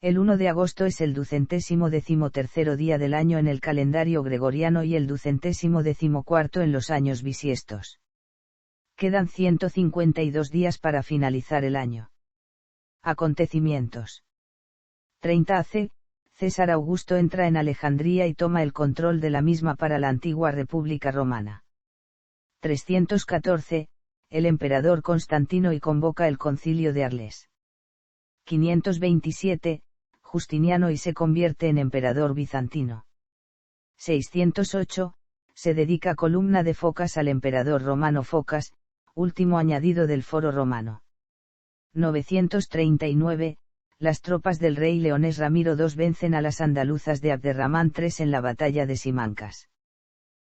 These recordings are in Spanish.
El 1 de agosto es el 213º día del año en el calendario gregoriano y el 214º en los años bisiestos. Quedan 152 días para finalizar el año. Acontecimientos. 30 AC, César Augusto entra en Alejandría y toma el control de la misma para la antigua República Romana. 314, el emperador Constantino y convoca el Concilio de Arles. 527, Justiniano y se convierte en emperador bizantino. 608, se dedica columna de Focas al emperador romano Focas, último añadido del Foro Romano. 939, las tropas del rey leonés Ramiro II vencen a las andaluzas de Abderramán III en la batalla de Simancas.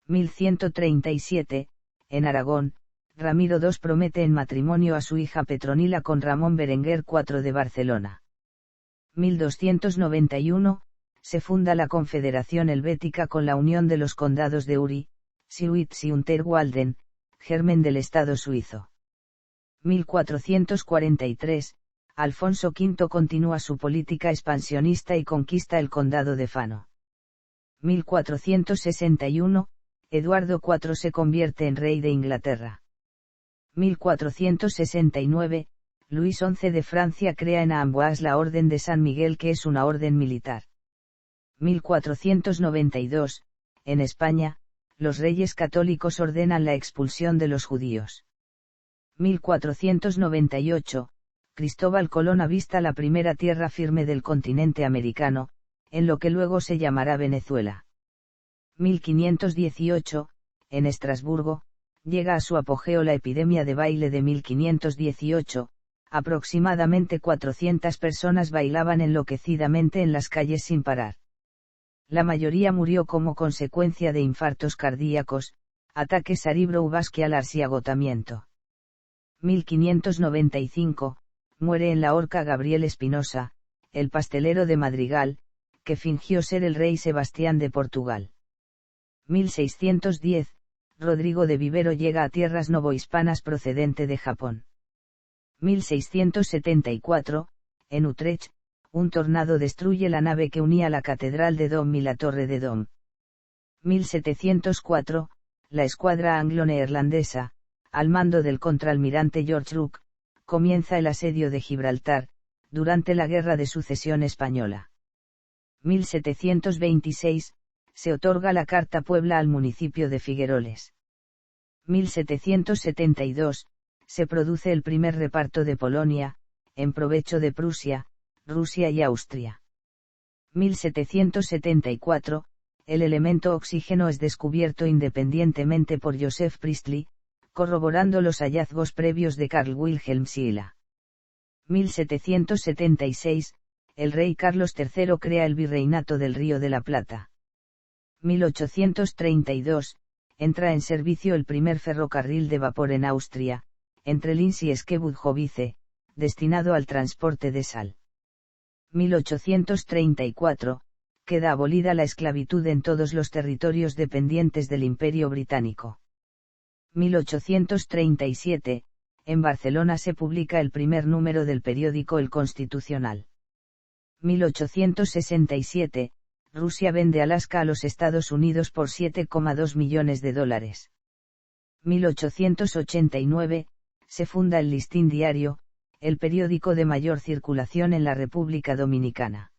1137, en Aragón, Ramiro II promete en matrimonio a su hija Petronila con Ramón Berenguer IV de Barcelona. 1291, se funda la Confederación Helvética con la unión de los condados de Uri, Siuitz y Unterwalden, germen del Estado suizo. 1443, Alfonso V continúa su política expansionista y conquista el condado de Fano. 1461, Eduardo IV se convierte en rey de Inglaterra. 1469, Luis XI de Francia crea en Amboise la Orden de San Miguel, que es una orden militar. 1492, en España, los reyes católicos ordenan la expulsión de los judíos. 1498, Cristóbal Colón avista la primera tierra firme del continente americano, en lo que luego se llamará Venezuela. 1518, en Estrasburgo, llega a su apogeo la epidemia de baile de 1518, aproximadamente 400 personas bailaban enloquecidamente en las calles sin parar. La mayoría murió como consecuencia de infartos cardíacos, ataques cerebrovasculares y agotamiento. 1595, muere en la horca Gabriel Espinosa, el pastelero de Madrigal, que fingió ser el rey Sebastián de Portugal. 1610, Rodrigo de Vivero llega a tierras novohispanas procedente de Japón. 1674, en Utrecht, un tornado destruye la nave que unía la Catedral de Dom y la Torre de Dom. 1704, la escuadra anglo-neerlandesa, al mando del contraalmirante George Rooke, comienza el asedio de Gibraltar, durante la Guerra de Sucesión Española. 1726, se otorga la Carta Puebla al municipio de Figueroles. 1772, se produce el primer reparto de Polonia, en provecho de Prusia, Rusia y Austria. 1774, el elemento oxígeno es descubierto independientemente por Joseph Priestley, corroborando los hallazgos previos de Carl Wilhelm Scheele. 1776, el rey Carlos III crea el Virreinato del Río de la Plata. 1832, entra en servicio el primer ferrocarril de vapor en Austria, entre Linz y Skebudjovice, destinado al transporte de sal. 1834, queda abolida la esclavitud en todos los territorios dependientes del Imperio Británico. 1837, en Barcelona se publica el primer número del periódico El Constitucional. 1867, Rusia vende Alaska a los Estados Unidos por $7,2 millones. 1889, se funda el Listín Diario, el periódico de mayor circulación en la República Dominicana.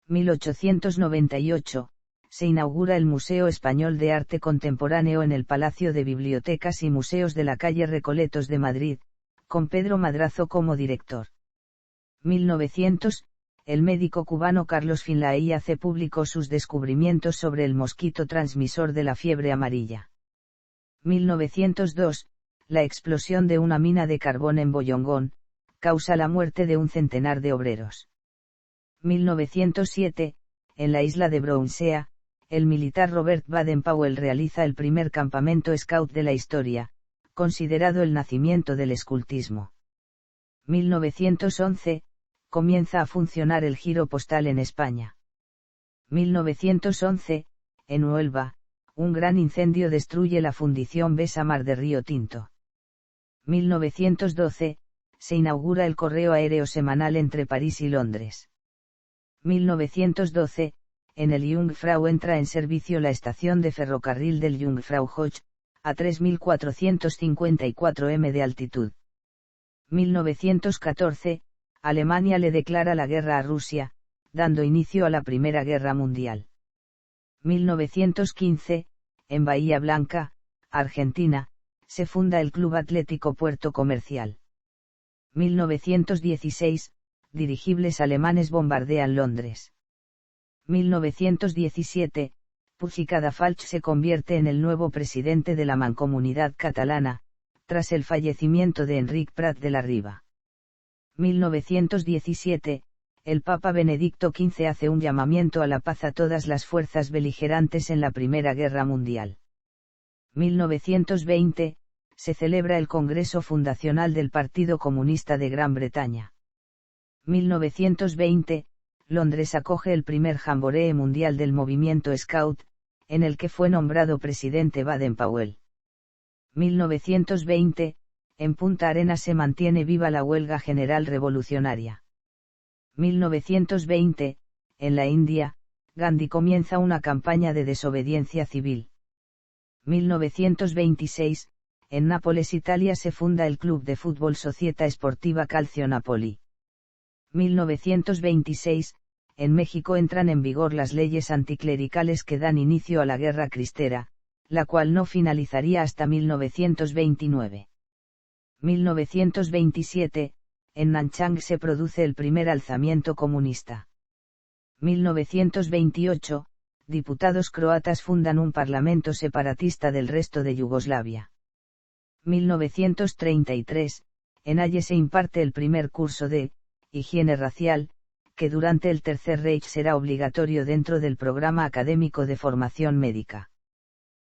1898, se inaugura el Museo Español de Arte Contemporáneo en el Palacio de Bibliotecas y Museos de la calle Recoletos de Madrid, con Pedro Madrazo como director. 1900, el médico cubano Carlos Finlay hace público sus descubrimientos sobre el mosquito transmisor de la fiebre amarilla. 1902, la explosión de una mina de carbón en Wollongong, causa la muerte de un centenar de obreros. 1907, en la isla de Brownsea, el militar Robert Baden-Powell realiza el primer campamento scout de la historia, considerado el nacimiento del escultismo. 1911, comienza a funcionar el giro postal en España. 1911, en Huelva, un gran incendio destruye la fundición Besamar de Río Tinto. 1912, se inaugura el correo aéreo semanal entre París y Londres. 1912, en el Jungfrau entra en servicio la estación de ferrocarril del Jungfrau-Hoch, a 3.454 m de altitud. 1914, Alemania le declara la guerra a Rusia, dando inicio a la Primera Guerra Mundial. 1915, en Bahía Blanca, Argentina, se funda el Club Atlético Puerto Comercial. 1916, dirigibles alemanes bombardean Londres. 1917, Puig i Cadafalch se convierte en el nuevo presidente de la Mancomunidad Catalana, tras el fallecimiento de Enric Prat de la Riba. 1917, el Papa Benedicto XV hace un llamamiento a la paz a todas las fuerzas beligerantes en la Primera Guerra Mundial. 1920, se celebra el Congreso Fundacional del Partido Comunista de Gran Bretaña. 1920, Londres acoge el primer Jamboree Mundial del movimiento Scout, en el que fue nombrado presidente Baden-Powell. 1920, en Punta Arenas se mantiene viva la huelga general revolucionaria. 1920, en la India, Gandhi comienza una campaña de desobediencia civil. 1926, en Nápoles, Italia se funda el club de fútbol Società Sportiva Calcio Napoli. 1926, en México entran en vigor las leyes anticlericales que dan inicio a la Guerra Cristera, la cual no finalizaría hasta 1929. 1927, en Nanchang se produce el primer alzamiento comunista. 1928, diputados croatas fundan un parlamento separatista del resto de Yugoslavia. 1933, en Halle se imparte el primer curso de higiene racial, que durante el Tercer Reich será obligatorio dentro del programa académico de formación médica.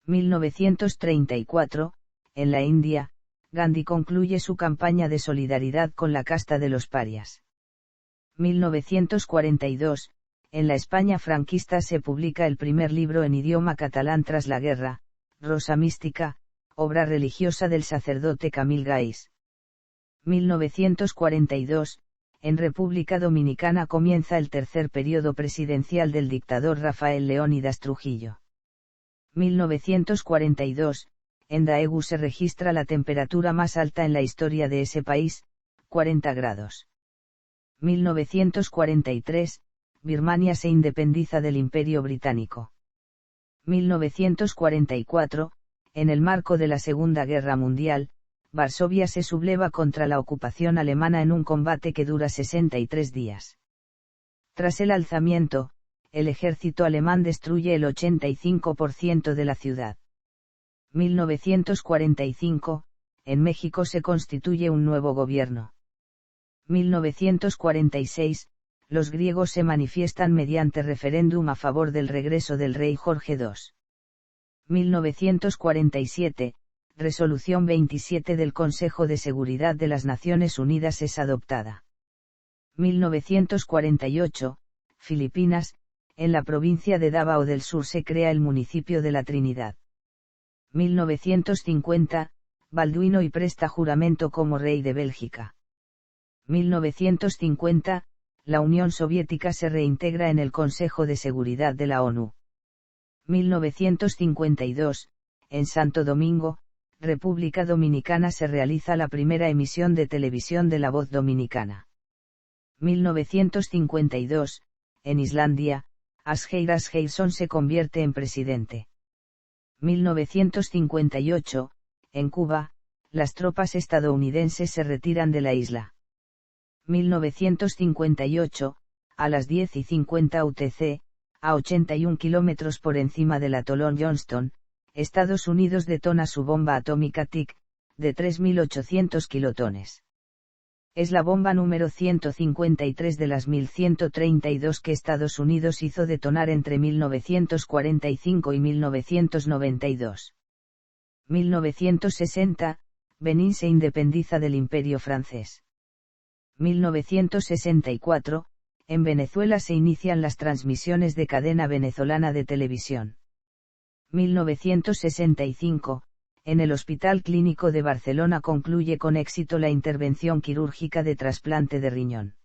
1934, en la India, Gandhi concluye su campaña de solidaridad con la casta de los parias. 1942, en la España franquista se publica el primer libro en idioma catalán tras la guerra, Rosa Mística, obra religiosa del sacerdote Camil Gais. 1942, en República Dominicana comienza el tercer periodo presidencial del dictador Rafael Leónidas Trujillo. 1942, en Daegu se registra la temperatura más alta en la historia de ese país, 40 grados. 1943, Birmania se independiza del Imperio Británico. 1944, en el marco de la Segunda Guerra Mundial, Varsovia se subleva contra la ocupación alemana en un combate que dura 63 días. Tras el alzamiento, el ejército alemán destruye el 85% de la ciudad. 1945, en México se constituye un nuevo gobierno. 1946, los griegos se manifiestan mediante referéndum a favor del regreso del rey Jorge II. 1947, Resolución 27 del Consejo de Seguridad de las Naciones Unidas es adoptada. 1948, Filipinas, en la provincia de Davao del Sur se crea el municipio de La Trinidad. 1950, Balduino y presta juramento como rey de Bélgica. 1950, la Unión Soviética se reintegra en el Consejo de Seguridad de la ONU. 1952, en Santo Domingo, República Dominicana se realiza la primera emisión de televisión de La Voz Dominicana. 1952, en Islandia, Asgeir Asgeirsson se convierte en presidente. 1958, en Cuba, las tropas estadounidenses se retiran de la isla. 1958, a las 10:50 UTC, a 81 kilómetros por encima del atolón Johnston, Estados Unidos detona su bomba atómica TIC, de 3.800 kilotones. Es la bomba número 153 de las 1.132 que Estados Unidos hizo detonar entre 1945 y 1992. 1960, Benín se independiza del Imperio francés. 1964, en Venezuela se inician las transmisiones de cadena venezolana de televisión. 1965, en el Hospital Clínico de Barcelona concluye con éxito la intervención quirúrgica de trasplante de riñón.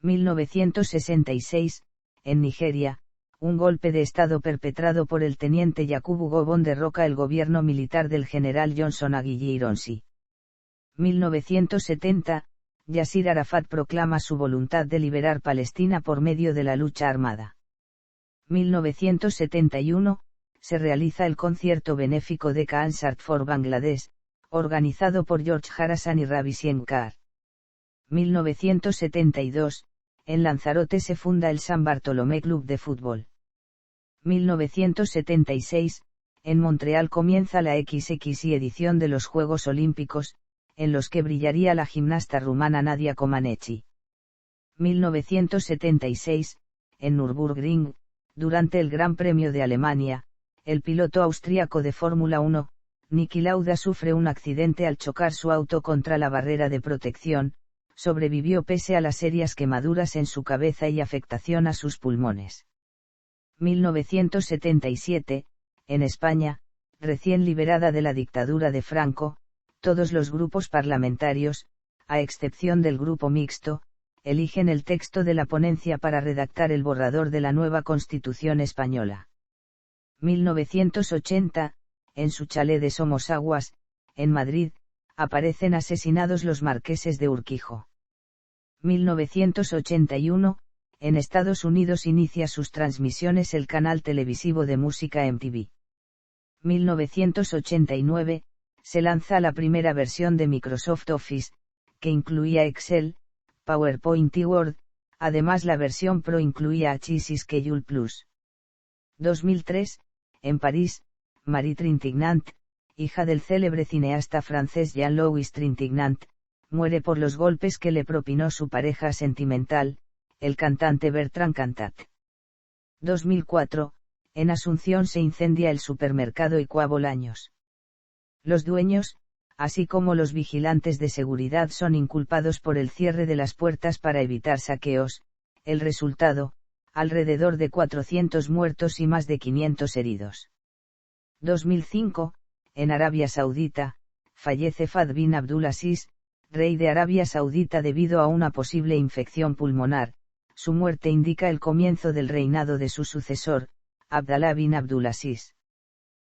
1966, en Nigeria, un golpe de Estado perpetrado por el teniente Yakubu Gowon derroca el gobierno militar del general Johnson Aguiyi Ironsi. 1970, Yasir Arafat proclama su voluntad de liberar Palestina por medio de la lucha armada. 1971, se realiza el concierto benéfico de Concert for Bangladesh, organizado por George Harrison y Ravi Shankar. 1972, en Lanzarote se funda el San Bartolomé Club de Fútbol. 1976, en Montreal comienza la XXI edición de los Juegos Olímpicos, en los que brillaría la gimnasta rumana Nadia Comaneci. 1976, en Nürburgring, durante el Gran Premio de Alemania, el piloto austríaco de Fórmula 1, Niki Lauda sufre un accidente al chocar su auto contra la barrera de protección, sobrevivió pese a las serias quemaduras en su cabeza y afectación a sus pulmones. 1977, en España, recién liberada de la dictadura de Franco, todos los grupos parlamentarios, a excepción del grupo mixto, eligen el texto de la ponencia para redactar el borrador de la nueva Constitución española. 1980, en su chalet de Somosaguas, en Madrid, aparecen asesinados los marqueses de Urquijo. 1981, en Estados Unidos inicia sus transmisiones el canal televisivo de música MTV. 1989, se lanza la primera versión de Microsoft Office, que incluía Excel, PowerPoint y Word, además la versión Pro incluía Access Schedule Plus. 2003, en París, Marie Trintignant, hija del célebre cineasta francés Jean-Louis Trintignant, muere por los golpes que le propinó su pareja sentimental, el cantante Bertrand Cantat. 2004, en Asunción se incendia el supermercado Icua Bolaños. Los dueños, así como los vigilantes de seguridad son inculpados por el cierre de las puertas para evitar saqueos, el resultado, alrededor de 400 muertos y más de 500 heridos. 2005, en Arabia Saudita, fallece Fahd bin Abdul Aziz, rey de Arabia Saudita debido a una posible infección pulmonar. Su muerte indica el comienzo del reinado de su sucesor, Abdallah bin Abdul Aziz.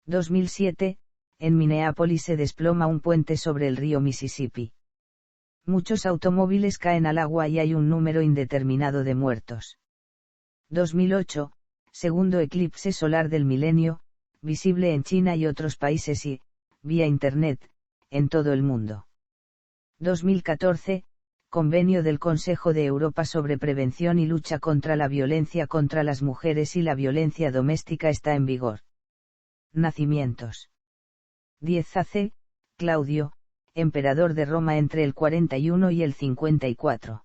2007, en Minneapolis se desploma un puente sobre el río Mississippi. Muchos automóviles caen al agua y hay un número indeterminado de muertos. 2008, segundo eclipse solar del milenio, visible en China y otros países y, vía Internet, en todo el mundo. 2014, Convenio del Consejo de Europa sobre prevención y lucha contra la violencia contra las mujeres y la violencia doméstica está en vigor. Nacimientos. 10 AC, Claudio, emperador de Roma entre el 41 y el 54.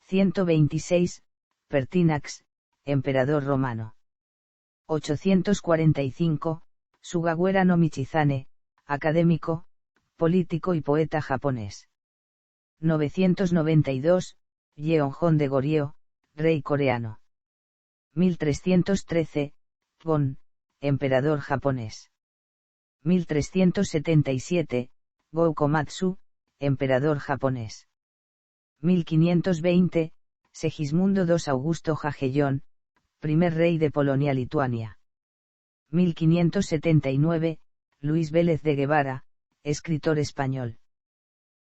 126, Pertinax, emperador romano. 845, Sugawara no Michizane, académico, político y poeta japonés. 992, Yeonjón de Goryeo, rey coreano. 1313, Gon, emperador japonés. 1377, Go-Komatsu, emperador japonés. 1520, Segismundo II Augusto Jagellón, primer rey de Polonia-Lituania. 1579, Luis Vélez de Guevara, escritor español.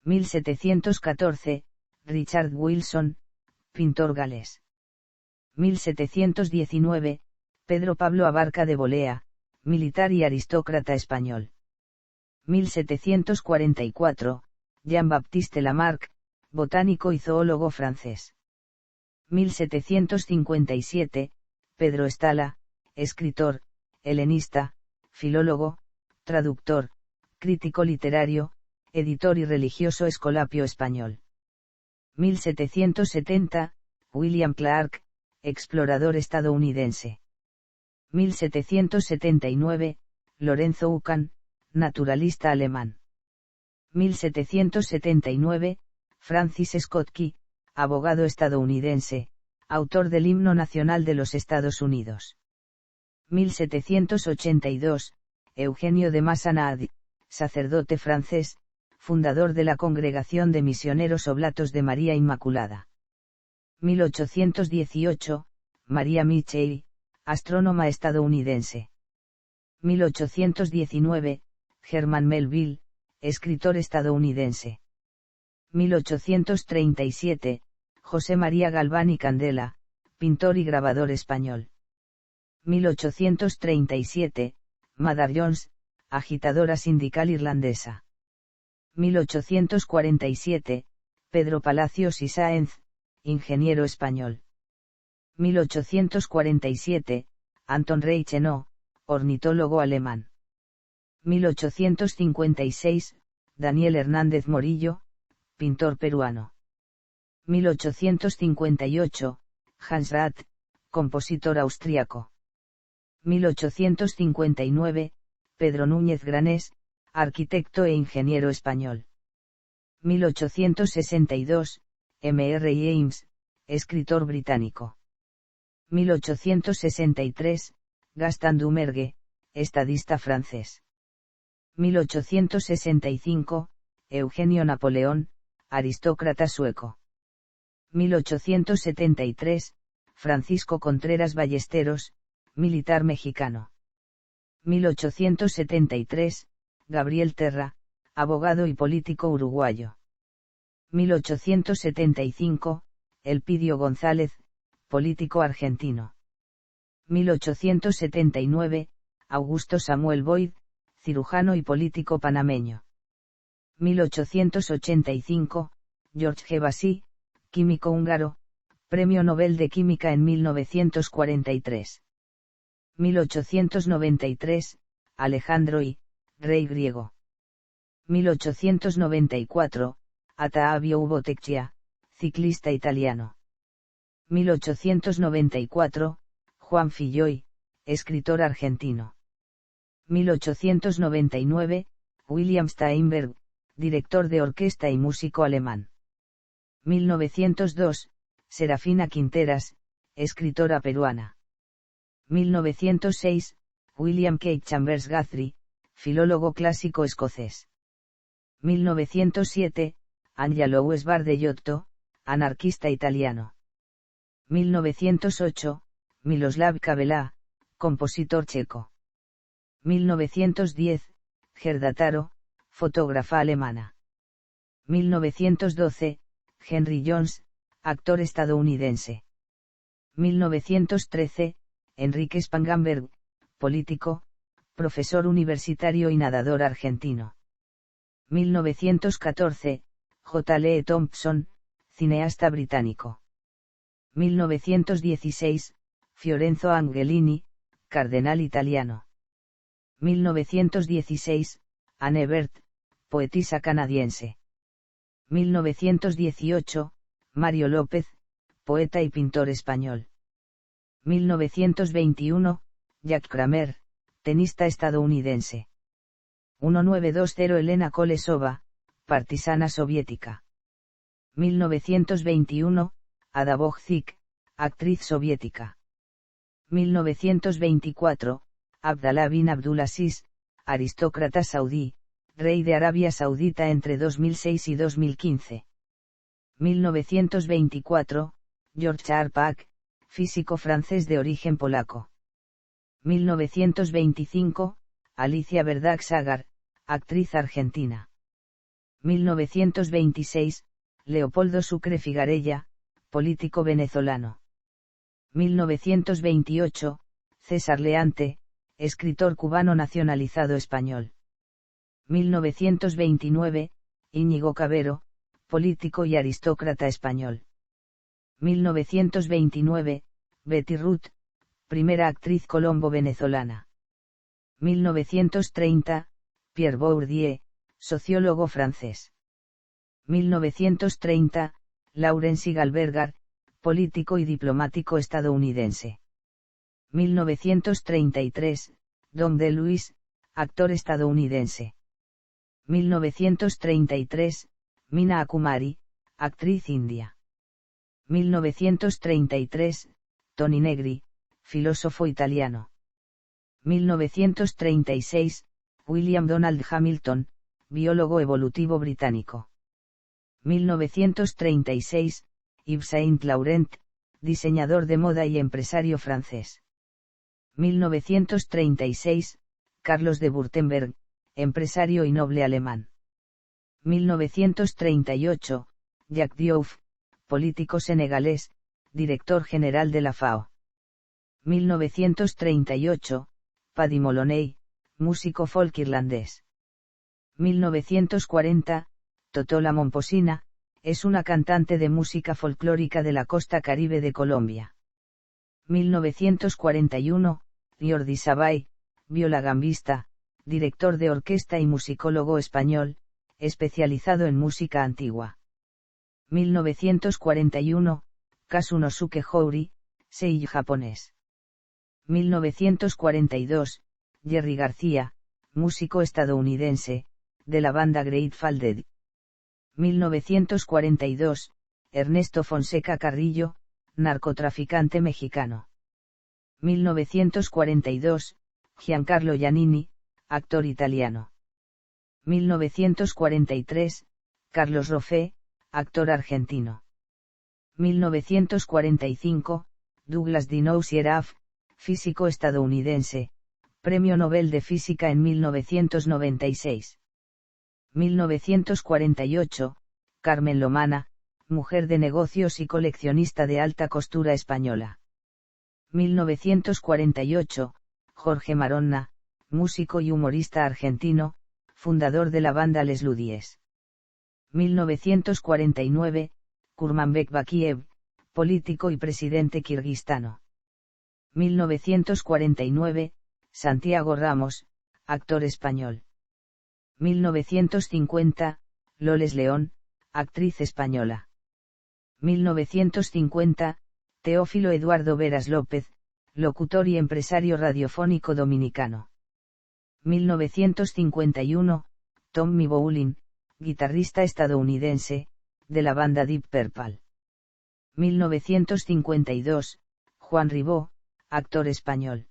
1714, Richard Wilson, pintor galés. 1719, Pedro Pablo Abarca de Bolea, militar y aristócrata español. 1744, Jean-Baptiste Lamarck, botánico y zoólogo francés. 1757, Pedro Estala, escritor, helenista, filólogo, traductor, crítico literario, editor y religioso escolapio español. 1770, William Clark, explorador estadounidense. 1779, Lorenzo Ucan, naturalista alemán. 1779, Francis Scott Key, abogado estadounidense, autor del himno nacional de los Estados Unidos. 1782, Eugenio de Massana, sacerdote francés, fundador de la Congregación de Misioneros Oblatos de María Inmaculada. 1818, Maria Mitchell, astrónoma estadounidense. 1819, Herman Melville, escritor estadounidense. 1837, José María Galván y Candela, pintor y grabador español. 1837, Mother Jones, agitadora sindical irlandesa. 1847, Pedro Palacios y Sáenz, ingeniero español. 1847, Anton Reichenau, ornitólogo alemán. 1856, Daniel Hernández Morillo, pintor peruano. 1858, Hans Rath, compositor austríaco. 1859, Pedro Núñez Granés, arquitecto e ingeniero español. 1862, M.R. James, escritor británico. 1863, Gaston Doumergue, estadista francés. 1865, Eugenio Napoleón, aristócrata sueco. 1873, Francisco Contreras Ballesteros, militar mexicano. 1873, Gabriel Terra, abogado y político uruguayo. 1875, Elpidio González, político argentino. 1879, Augusto Samuel Boyd, cirujano y político panameño. 1885, George G. Bassi, químico húngaro, Premio Nobel de Química en 1943. 1893, Alejandro I, rey griego. 1894, Ottavio Uboteccia, ciclista italiano. 1894, Juan Filloy, escritor argentino. 1899, William Steinberg, director de orquesta y músico alemán. 1902, Serafina Quinteras, escritora peruana. 1906, William K. Chambers Guthrie, filólogo clásico escocés. 1907, Angelo de Giotto, anarquista italiano. 1908, Miloslav Kabela, compositor checo. 1910, Gerda Taro, fotógrafa alemana. 1912, Henry Jones, actor estadounidense. 1913, Enrique Spangenberg, político, profesor universitario y nadador argentino. 1914, J. Lee Thompson, cineasta británico. 1916, Fiorenzo Angelini, cardenal italiano. 1916, Anne Bert, poetisa canadiense. 1918, Mario López, poeta y pintor español. 1921, Jack Kramer, tenista estadounidense. 1920 Elena Kolesova, partisana soviética. 1921, Ada Bogzik, actriz soviética. 1924, Abdalá bin Abdulaziz, aristócrata saudí, rey de Arabia Saudita entre 2006 y 2015. 1924, George Charpak, físico francés de origen polaco. 1925, Alicia Verdag-Sagar, actriz argentina. 1926, Leopoldo Sucre Figarella, político venezolano. 1928, César Leante, escritor cubano nacionalizado español. 1929, Íñigo Cabero, político y aristócrata español. 1929, Betty Ruth, primera actriz colombo-venezolana. 1930, Pierre Bourdieu, sociólogo francés. 1930, Laurence Galbergar, político y diplomático estadounidense. 1933, Dom DeLuise, actor estadounidense. 1933, Meena Kumari, actriz india. 1933, Toni Negri, filósofo italiano. 1936, William Donald Hamilton, biólogo evolutivo británico. 1936, Yves Saint Laurent, diseñador de moda y empresario francés. 1936, Carlos de Württemberg, empresario y noble alemán. 1938, Jacques Diouf, político senegalés, director general de la FAO. 1938, Paddy Moloney, músico folk irlandés. 1940, Totola Momposina, es una cantante de música folclórica de la costa caribe de Colombia. 1941, Jordi Savall, violagambista, director de orquesta y musicólogo español, especializado en música antigua. 1941, Kasunosuke Houri, seiyū japonés. 1942, Jerry García, músico estadounidense, de la banda Grateful Dead. 1942, Ernesto Fonseca Carrillo, narcotraficante mexicano. 1942, Giancarlo Giannini, actor italiano. 1943, Carlos Roffé, actor argentino. 1945, Douglas Dino Sieraf, físico estadounidense, Premio Nobel de Física en 1996. 1948, Carmen Lomana, mujer de negocios y coleccionista de alta costura española. 1948, Jorge Maronna, músico y humorista argentino, fundador de la banda Les Ludies. 1949, Kurmanbek Bakiev, político y presidente kirguistano. 1949, Santiago Ramos, actor español. 1950, Loles León, actriz española. 1950, Teófilo Eduardo Veras López, locutor y empresario radiofónico dominicano. 1951, Tommy Bowling, guitarrista estadounidense, de la banda Deep Purple. 1952, Juan Ribó, actor español.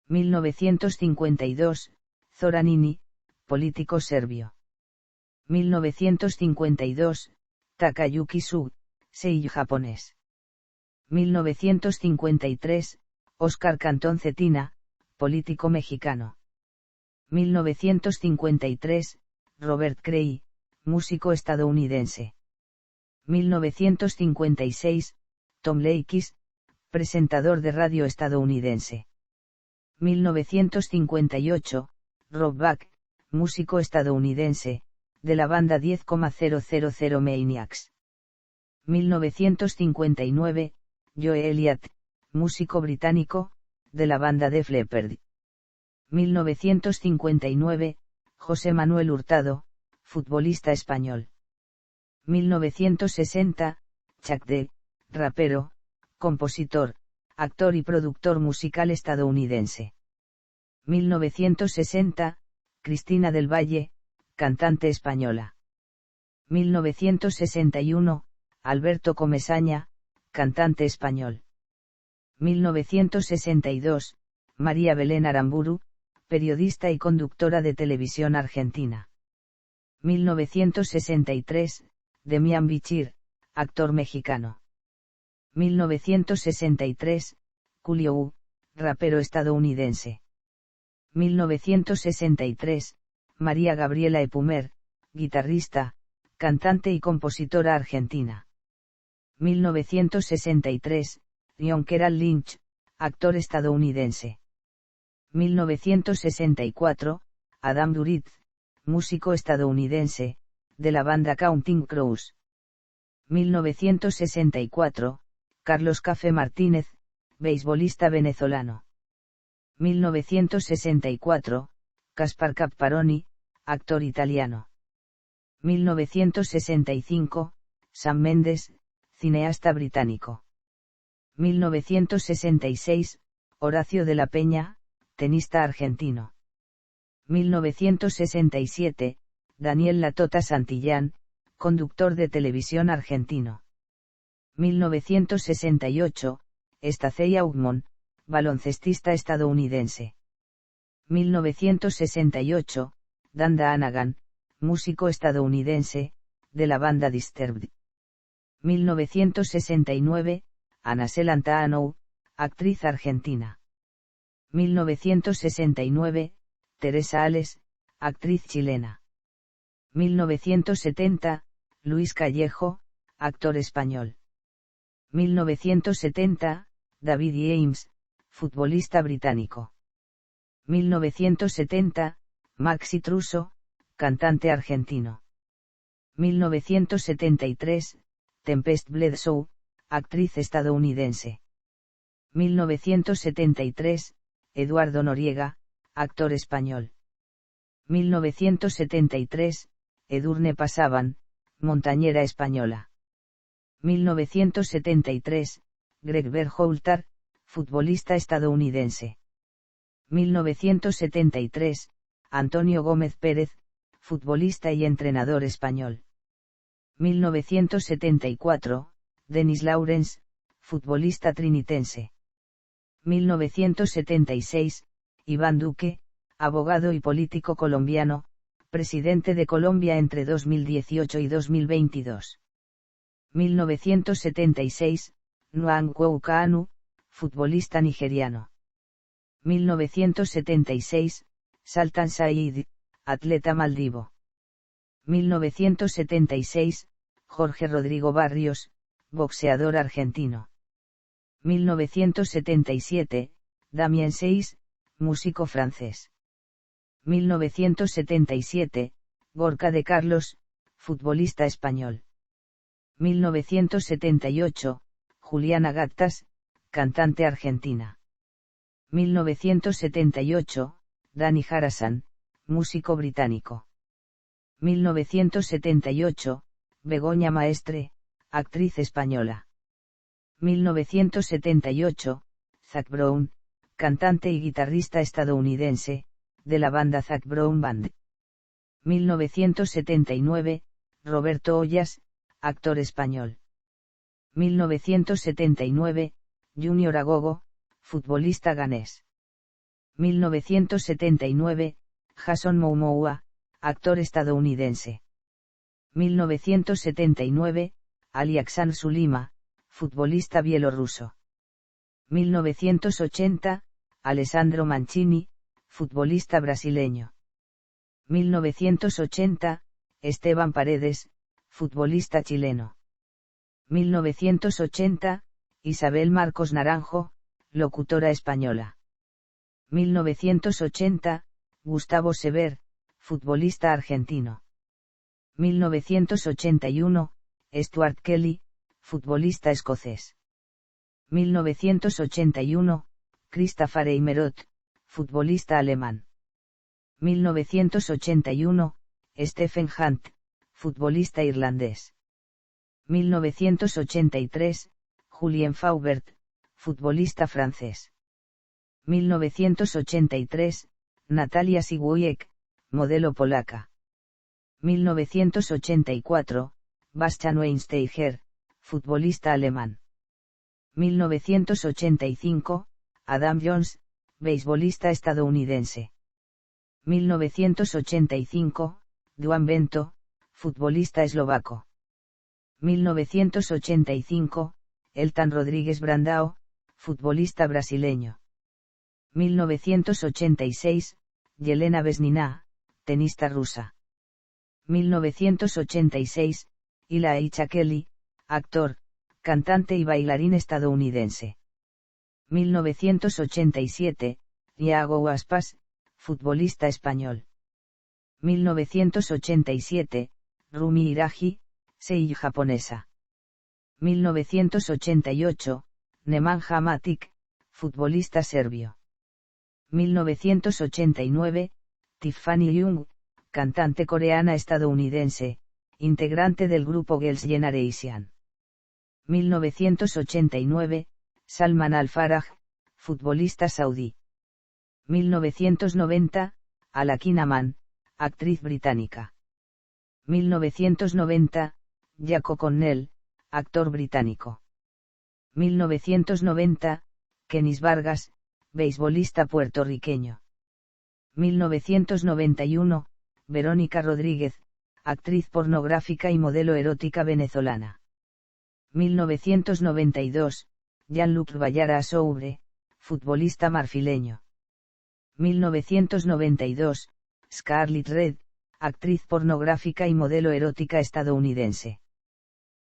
1952, Zoran Nini, político serbio. 1952, Takayuki Suga, seiyū japonés. 1953, Óscar Cantón Cetina, político mexicano. 1953, Robert Cray, músico estadounidense. 1956, Tom Leikis, presentador de radio estadounidense. 1958, Rob Back, músico estadounidense, de la banda 10,000 Maniacs. 1959, Joe Elliott, músico británico, de la banda Def Leppard. 1959, José Manuel Hurtado, futbolista español. 1960, Chuck D, rapero, compositor, actor y productor musical estadounidense. 1960, Cristina del Valle, cantante española. 1961, Alberto Comesaña, cantante español. 1962, María Belén Aramburu, periodista y conductora de televisión argentina. 1963, Demián Bichir, actor mexicano. 1963, Julio U, rapero estadounidense. 1963, María Gabriela Epumer, guitarrista, cantante y compositora argentina. 1963, John Keral Lynch, actor estadounidense. 1964, Adam Duritz, músico estadounidense, de la banda Counting Crows. 1964, Carlos Café Martínez, beisbolista venezolano. 1964, Caspar Capparoni, actor italiano. 1965, Sam Mendes, cineasta británico. 1966, Horacio de la Peña, tenista argentino. 1967, Daniel Latota Santillán, conductor de televisión argentino. 1968, Stacey Augmon, baloncestista estadounidense. 1968, Danda Hanagan, músico estadounidense, de la banda Disturbed. 1969, Ana Celentano, actriz argentina. 1969, Teresa Ales, actriz chilena. 1970, Luis Callejo, actor español. 1970, David James, futbolista británico. 1970, Maxi Truso, cantante argentino. 1973, Tempest Bledsoe, actriz estadounidense. 1973, Eduardo Noriega, actor español. 1973, Edurne Pasaban, montañera española. 1973, Greg Berhalter, futbolista estadounidense. 1973, Antonio Gómez Pérez, futbolista y entrenador español. 1974, Denis Laurens, futbolista trinitense. 1976, Iván Duque, abogado y político colombiano, presidente de Colombia entre 2018 y 2022. 1976, Nwankwo Kanu, futbolista nigeriano. 1976, Sultan Said, atleta maldivo. 1976, Jorge Rodrigo Barrios, boxeador argentino. 1977, Damien Seix, músico francés. 1977, Gorka de Carlos, futbolista español. 1978, Juliana Gattas, cantante argentina. 1978, Dani Harasan, músico británico. 1978, Begoña Maestre, actriz española. 1978, Zac Brown, cantante y guitarrista estadounidense, de la banda Zac Brown Band. 1979, Roberto Ollas, actor español. 1979, Junior Agogo, futbolista ganés. 1979, Jason Momoa, actor estadounidense. 1979, Ali Aksan Sulima, futbolista bielorruso. 1980, Alessandro Mancini, futbolista brasileño. 1980, Esteban Paredes, futbolista chileno. 1980, Isabel Marcos Naranjo, locutora española. 1980, Gustavo Sever, futbolista argentino. 1981, Stuart Kelly, futbolista escocés. 1981, Christopher Eymerot, futbolista alemán. 1981, Stephen Hunt, futbolista irlandés. 1983, Julien Faubert, futbolista francés. 1983, Natalia Sigujek, modelo polaca. 1984, Bastian Schweinsteiger, futbolista alemán. 1985, Adam Jones, beisbolista estadounidense. 1985, Duan Bento, futbolista eslovaco. 1985, Elton Rodríguez Brandao, futbolista brasileño. 1986, Yelena Vesnina, tenista rusa. 1986, Elijah Kelly, actor, cantante y bailarín estadounidense. 1987, Iago Aspas, futbolista español. 1987, Rumi Iraji, seiyū japonesa. 1988, Nemanja Matic, futbolista serbio. 1989, Tiffany Young, cantante coreana estadounidense, integrante del grupo Girls' Generation. 1989, Salman Al-Faraj, futbolista saudí. 1990, Alakin Aman, actriz británica. 1990, Jack O'Connell, actor británico. 1990, Kenis Vargas, beisbolista puertorriqueño. 1991, Verónica Rodríguez, actriz pornográfica y modelo erótica venezolana. 1992, Jean-Luc Bayara Assoure, futbolista marfileño. 1992, Scarlett Red, actriz pornográfica y modelo erótica estadounidense.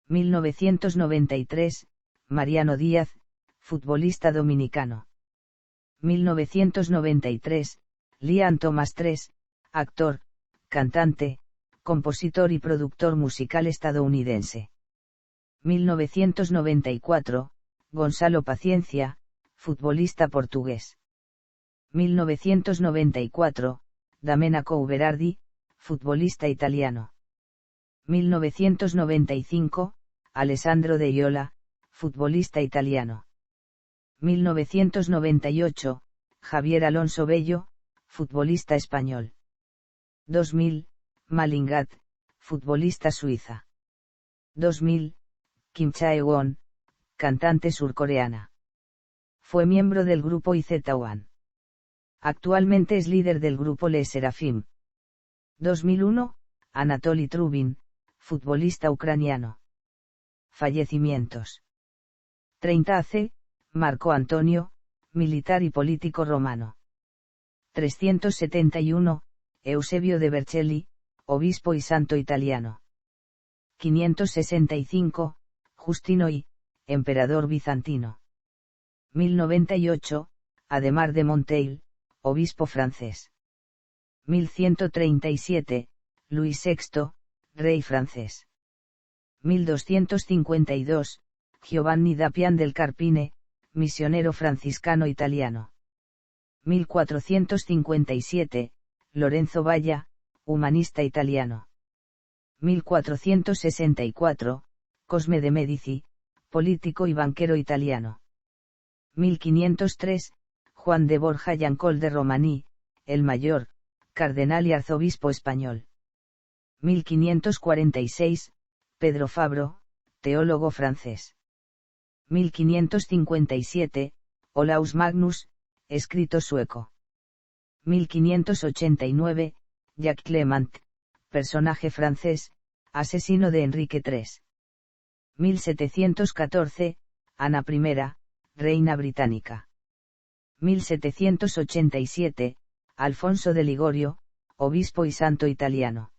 1993, Mariano Díaz, futbolista dominicano. 1993, Liam Thomas III, actor, cantante, compositor y productor musical estadounidense. 1994, Gonzalo Paciencia, futbolista portugués. 1994, Domenico Berardi, futbolista italiano. 1995, Alessandro De Iola, futbolista italiano. 1998, Javier Alonso Bello, futbolista español. 2000, Malingat, futbolista suiza. 2000, Kim Chae-won, cantante surcoreana. Fue miembro del grupo IZ*ONE. Actualmente es líder del grupo Les Seraphim. 2001, Anatoly Trubin, futbolista ucraniano. Fallecimientos. 30 AC, Marco Antonio, militar y político romano. 371, Eusebio de Vercelli, obispo y santo italiano. 565, Justino I, emperador bizantino. 1098, Adhemar de Monteil, obispo francés. 1137, Luis VI, rey francés. 1252, Giovanni d'Appian del Carpine, misionero franciscano italiano. 1457, Lorenzo Valla, humanista italiano. 1464, Cosme de Medici, político y banquero italiano. 1503, Juan de Borja Yancol de Romaní, el mayor, cardenal y arzobispo español. 1546, Pedro Fabro, teólogo francés. 1557, Olaus Magnus, escrito sueco. 1589, Jacques Clement, personaje francés, asesino de Enrique III. 1714, Ana I, reina británica. 1787, Alfonso de Ligorio, obispo y santo italiano.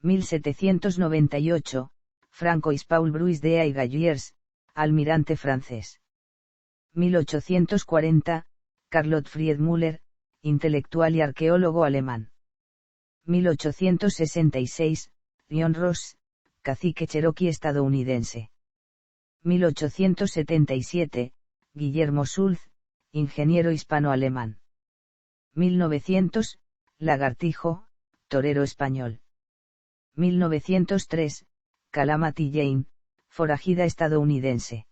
1798, Francois Paul Bruys d'Ea y Galliers, almirante francés. 1840, Carlot Friedmüller, intelectual y arqueólogo alemán. 1866, John Ross, cacique cherokee estadounidense. 1877, Guillermo Schulz, ingeniero hispano-alemán. 1900, Lagartijo, torero español. 1903, Calamity Jane, forajida estadounidense.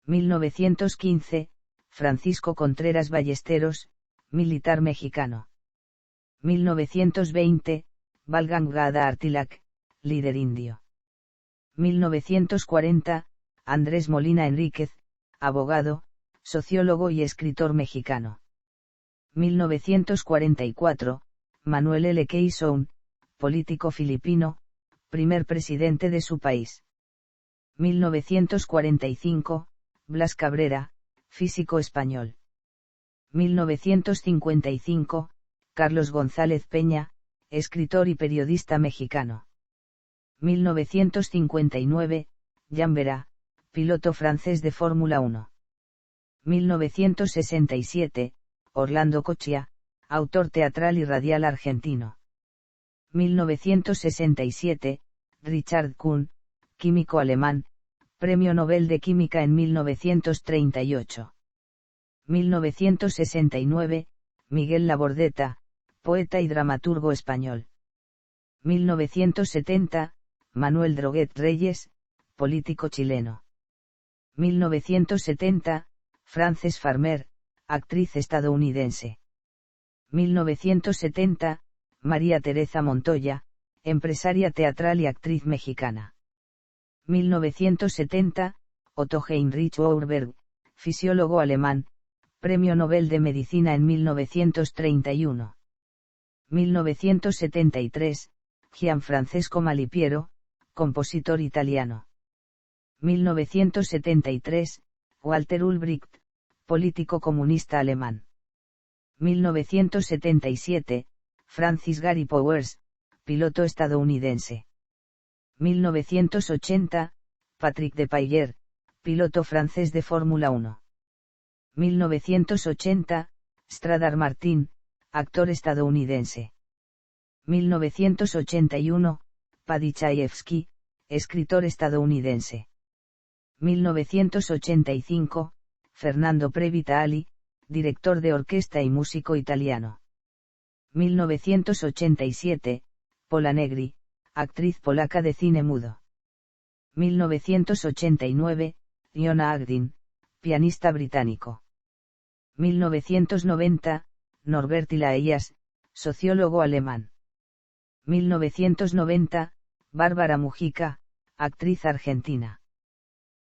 1915, Francisco Contreras Ballesteros, militar mexicano. 1920, Balgangada Artilac, líder indio. 1940, Andrés Molina Enríquez, abogado, sociólogo y escritor mexicano. 1944, Manuel L. Quezon, político filipino, primer presidente de su país. 1945, Blas Cabrera, físico español. 1955, Carlos González Peña, escritor y periodista mexicano. 1959, Jean Vera, piloto francés de Fórmula 1. 1967, Orlando Coccia, autor teatral y radial argentino. 1967, Richard Kuhn, químico alemán, Premio Nobel de Química en 1938. 1969, Miguel Labordeta, poeta y dramaturgo español. 1970, Manuel Droguet Reyes, político chileno. 1970, Frances Farmer, actriz estadounidense. 1970, María Teresa Montoya, empresaria teatral y actriz mexicana. 1970, Otto Heinrich Warburg, fisiólogo alemán, Premio Nobel de Medicina en 1931. 1973, Gianfrancesco Malipiero, compositor italiano. 1973, Walter Ulbricht, político comunista alemán. 1977, Francis Gary Powers, piloto estadounidense. 1980, Patrick Depailler, piloto francés de Fórmula 1. 1980, Stradar Martin, actor estadounidense. 1981, Paddy Chayefsky, escritor estadounidense. 1985, Fernando Previtali, director de orquesta y músico italiano. 1987, Pola Negri, actriz polaca de cine mudo. 1989, Iona Agdin, pianista británico. 1990, Norbert Elias, sociólogo alemán. 1990, Bárbara Mujica, actriz argentina.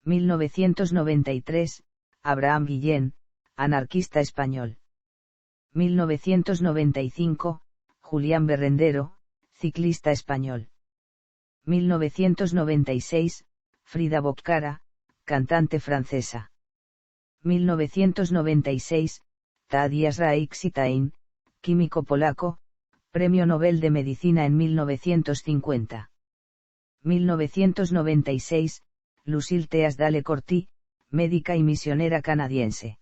1993, Abraham Guillén, anarquista español. 1995, Julián Berrendero, ciclista español. 1996, Frida Boccara, cantante francesa. 1996, Tadeusz Raiksitain, químico polaco, Premio Nobel de Medicina en 1950. 1996, Lucille Teasdale Corti, médica y misionera canadiense.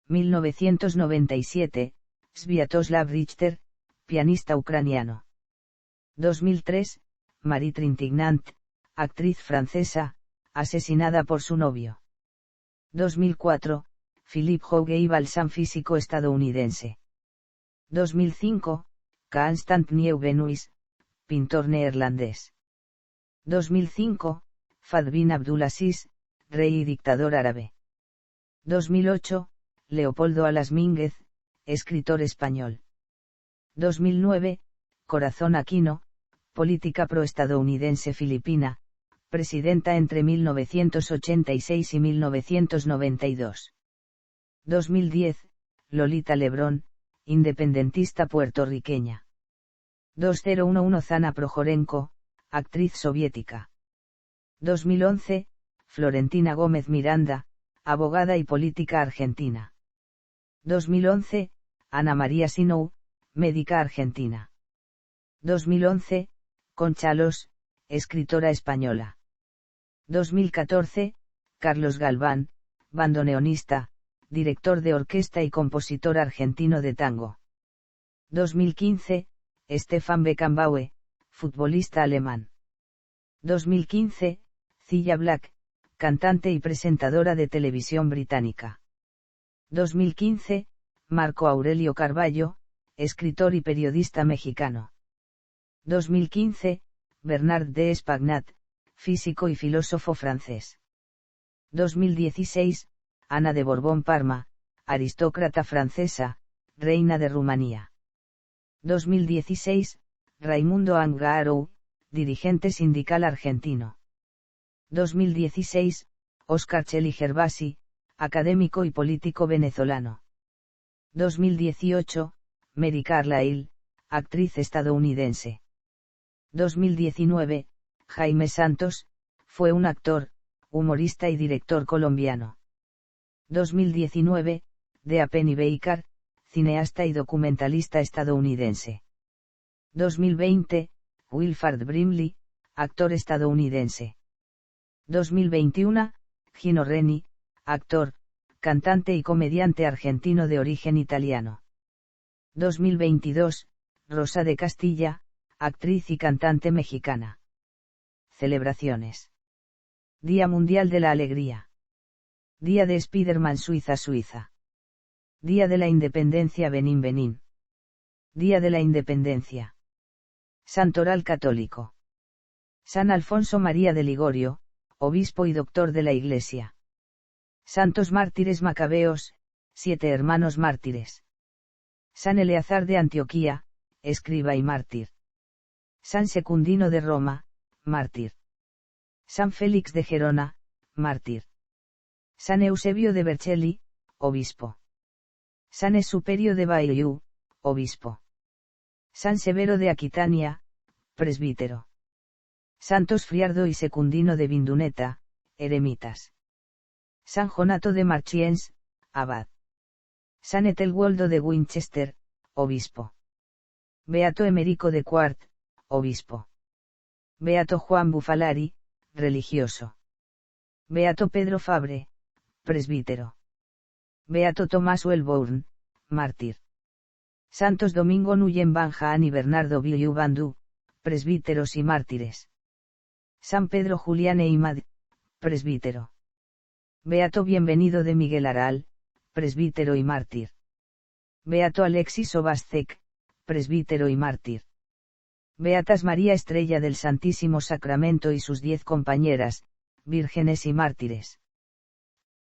1997, Sviatoslav Richter, pianista ucraniano. 2003, Marie Trintignant, actriz francesa, asesinada por su novio. 2004, Philippe Jouguet Balsam, físico estadounidense. 2005, Constant Nieuwenhuis, pintor neerlandés. 2005, Fahd bin Abdulaziz, rey y dictador árabe. 2008, Leopoldo Alas Mínguez, escritor español. 2009, Corazón Aquino, política proestadounidense filipina, presidenta entre 1986 y 1992. 2010, Lolita Lebrón, independentista puertorriqueña. 2011, Zana Projorenko, actriz soviética. 2011, Florentina Gómez Miranda, abogada y política argentina. 2011, Ana María Sinou, médica argentina. 2011, Concha Alós, escritora española. 2014, Carlos Galván, bandoneonista, director de orquesta y compositor argentino de tango. 2015, Stefan Beckenbauer, futbolista alemán. 2015, Cilla Black, cantante y presentadora de televisión británica. 2015, Marco Aurelio Carballo, escritor y periodista mexicano. 2015, Bernard de Espagnat, físico y filósofo francés. 2016, Ana de Borbón Parma, aristócrata francesa, reina de Rumanía. 2016, Raimundo Angarou, dirigente sindical argentino. 2016, Oscar Cheli Gervasi, académico y político venezolano. 2018, Mary Carlyle, actriz estadounidense. 2019, Jaime Santos, fue un actor, humorista y director colombiano. 2019, Dea Penny Baker, cineasta y documentalista estadounidense. 2020, Wilford Brimley, actor estadounidense. 2021, Gino Reni, actor, cantante y comediante argentino de origen italiano. 2022, Rosa de Castilla, actriz y cantante mexicana. Celebraciones. Día Mundial de la Alegría. Día de Spiderman Suiza Suiza. Día de la Independencia Benín Benín. Día de la Independencia. Santoral católico. San Alfonso María de Ligorio, obispo y doctor de la Iglesia. Santos mártires macabeos, 7 hermanos mártires. San Eleazar de Antioquía, escriba y mártir. San Secundino de Roma, mártir. San Félix de Gerona, mártir. San Eusebio de Vercelli, obispo. San Esuperio de Bayeux, obispo. San Severo de Aquitania, presbítero. Santos Friardo y Secundino de Vinduneta, eremitas. San Jonato de Marchiens, abad. San Etelwoldo de Winchester, obispo. Beato Emerico de Quart, obispo. Beato Juan Bufalari, religioso. Beato Pedro Fabre, presbítero. Beato Tomás Welborn, mártir. Santos Domingo Nuyen Banjaan y Bernardo Biu Bandú, presbíteros y mártires. San Pedro Julián Eimad, presbítero. Beato Bienvenido de Miguel Aral, presbítero y mártir. Beato Alexis Obascek, presbítero y mártir. Beatas María Estrella del Santísimo Sacramento y sus 10 compañeras, vírgenes y mártires.